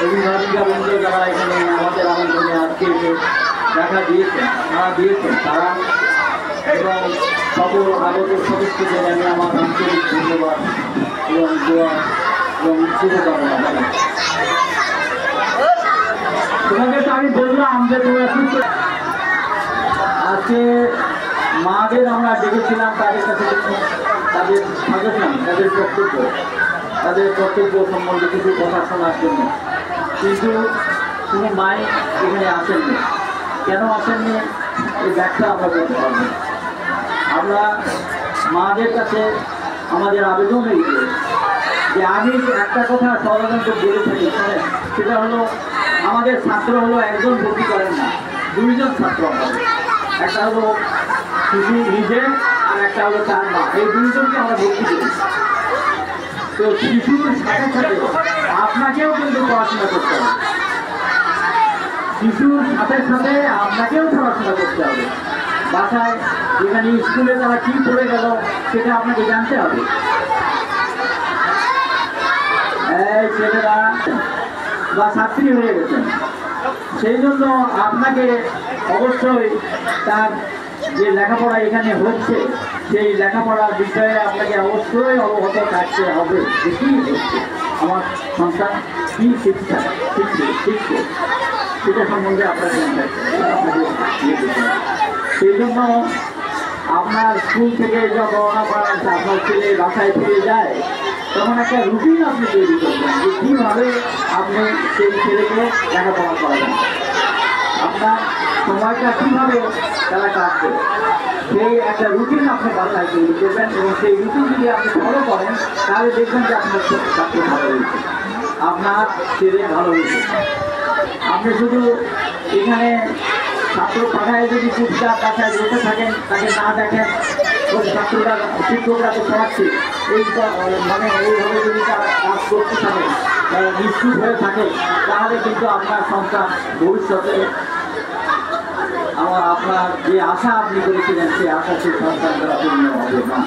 অভিভাবিকা বন্ধু যারা এখানে আমাদের আমন্ত্রণে আজকে দেখা দিয়েছেন তারা এবং সকল আগত সদস্যদের আমি আমার আন্তরিক ধন্যবাদ এবং দোয়া এবং শুভকামনা জানাই। তোমাকে তো আমি বললাম যে তোমরা আজকে মাদের আমরা দেখেছিলাম তাদের কাছে তাদের সাজেশন তাদের কর্তব্য সম্বন্ধে কিছু কথা শোনার জন্য, কিন্তু কোনো মাই এখানে আসেননি। কেন আসেননি এই ব্যাখ্যা আমরা বলতে পারবো। আমরা মাদের কাছে আমাদের আবেদন হয়েছে যে আমি একটা কথা সাধারণত বলে থাকি, সেটা হলো আমাদের ছাত্র হলো একজন ভর্তি করেন না, দুইজন ছাত্র আমাদের, একটা হলো শিশু নিজে আর একটা হলো তার মা, এই দুইজনকে আমরা ভর্তি করি। তো শিশুর সাথে সাথে আপনাকেও কিন্তু পড়াশোনা করতে হবে, শিশুর সাথে সাথে আপনাকেও পড়াশোনা করতে হবে। বাসায় এখানে স্কুলে তারা কি পড়ে গেল সেটা আপনাকে জানতে হবে। এই ছেলেরা বা ছাত্রী হয়ে গেছেন, সেই জন্য আপনাকে অবশ্যই তার যে লেখাপড়া এখানে হচ্ছে সেই লেখাপড়ার বিষয়ে আপনাকে অবশ্যই অবগত থাকতে হবে যে কী হচ্ছে, আমার সন্তান কী শিক্ষা শিখছে সেটা সম্বন্ধে আপনাকে সেই জন্য আপনার স্কুল থেকে যখন আপনার ছেলে বাসায় ফিরে যায় তখন একটা রুটিন আপনি তৈরি করবেন যে কীভাবে আপনি সেই ছেলেকে লেখাপড়া করাবেন, আপনার সময়টা কীভাবে তারা কাটবে সেই একটা রুটিন আপনি বাসায় তৈরি করবেন। এবং সেই রুটিন যদি আপনি ফলো করেন তাহলে দেখবেন যে আপনার ছাত্র ভালো হয়েছে, আপনার ছেলে ভালো হয়েছে। আপনি শুধু এখানে ছাত্র পাঠায় যদি চুপচাপ বাসায় বসে থাকেন, তাকে না দেখেন, ওই ছাত্ররা শিক্ষকরা তো পড়াচ্ছে এই মানে এইভাবে যদি তারা কাজ করতে থাকে, নিশ্চুপ হয়ে থাকে, তাহলে কিন্তু আপনার সন্তান ভবিষ্যতে আপনার যে আশা আপনি করেছিলেন সেই আশা সেই সন্তান দ্বারা পূর্ণ হবে না।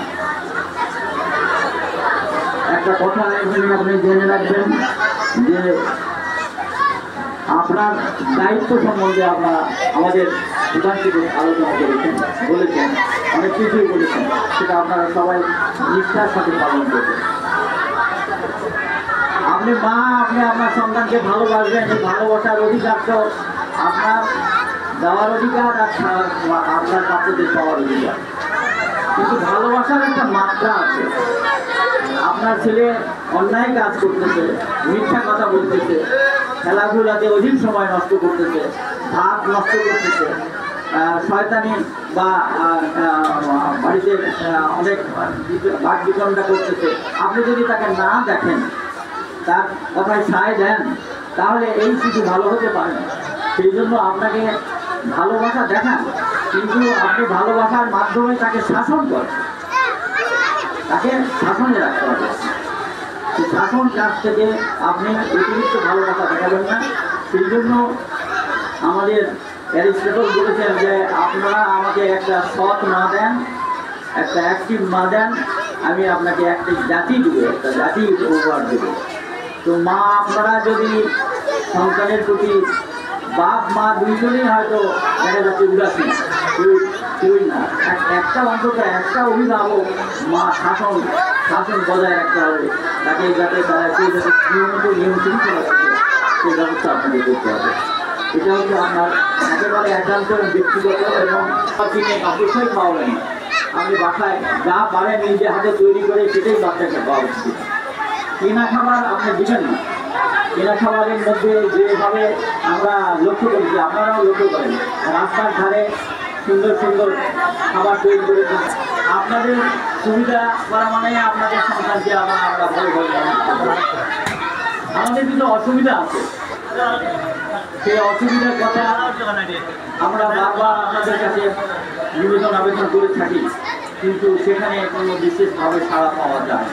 একটা কথা এখানে আপনি জেনে রাখবেন যে আপনার দায়িত্ব সম্বন্ধে আমরা আমাদের প্রধান থেকে আলোচনা করেছেন, বলেছেন, অনেক কিছুই বলেছেন, সেটা আপনারা সবাই নিষ্ঠার সাথে পালন করবেন। আপনি মা, আপনি আপনার সন্তানকে ভালোবাসবেন, এই ভালোবাসার অধিকার তো আপনার দেওয়ার অধিকার আর আপনার বাচ্চাদের পাওয়ার অধিকার, কিন্তু ভালোবাসার একটা মাত্রা আছে। আপনার ছেলে অন্যায় কাজ করতেছে, মিথ্যা কথা বলতেছে, খেলাধুলাতে অধিক সময় নষ্ট করতেছে, ভাত নষ্ট করতেছে, শয়তানি বা বাড়িতে অনেক ভাগ বিতরণটা করতেছে, আপনি যদি তাকে না দেখেন, তার কথায় সায় দেন, তাহলে এই শিশু ভালো হতে পারে না। সেই জন্য আপনাকে ভালোবাসা দেখান, কিন্তু আপনি ভালোবাসার মাধ্যমে তাকে শাসন করেন, তাকে শাসনে রাখতে হবে। সেই শাসন কাজ থেকে আপনি অতিরিক্ত ভালোবাসা দেখাবেন না। সেই জন্য আমাদের অ্যারিস্টটল বলেছেন যে আপনারা আমাকে একটা সৎ মা দেন, একটা অ্যাক্টিভ মা দেন, আমি আপনাকে একটা জাতি দেবো, একটা জাতি উপহার দেবো। তো মা আপনারা যদি সন্তানের প্রতি, বাপ মা দুইজনেই হয়তো দেখা যাচ্ছে উদাসীন, কেউ না, একটা অন্তত একটা অভিভাবক মা শাসন বজায় রাখতে হবে, তাকে যাতে তারা সেই যাতে নিয়ম শৃঙ্খলা থাকে সেই ব্যবস্থা আপনাকে করতে হবে। এটা হচ্ছে আপনার একেবারে একান্ত ব্যক্তিগত, এবং কিনে অবশ্যই খাওয়াবেন না। আপনি বাসায় যা পারেন নিজে হাতে তৈরি করে সেটাই বাচ্চাকে খাওয়া উচিত। কেনা খাবার আপনি দিবেন না। কেনা খাবারের মধ্যে যেভাবে আমরা লক্ষ্য করছি, আপনারাও লক্ষ্য করেন, রাস্তার ধারে সুন্দর সুন্দর খাবার তৈরি করে আপনাদের সুবিধা করা মানে আপনাদের সন্তানকে আমরা ভালো আমাদের কিন্তু অসুবিধা আছে, সেই অসুবিধার কথা আমরা বারবার আপনাদের কাছে আবেদন করে থাকি, কিন্তু সেখানে কোনো বিশেষভাবে সাড়া পাওয়া যায়।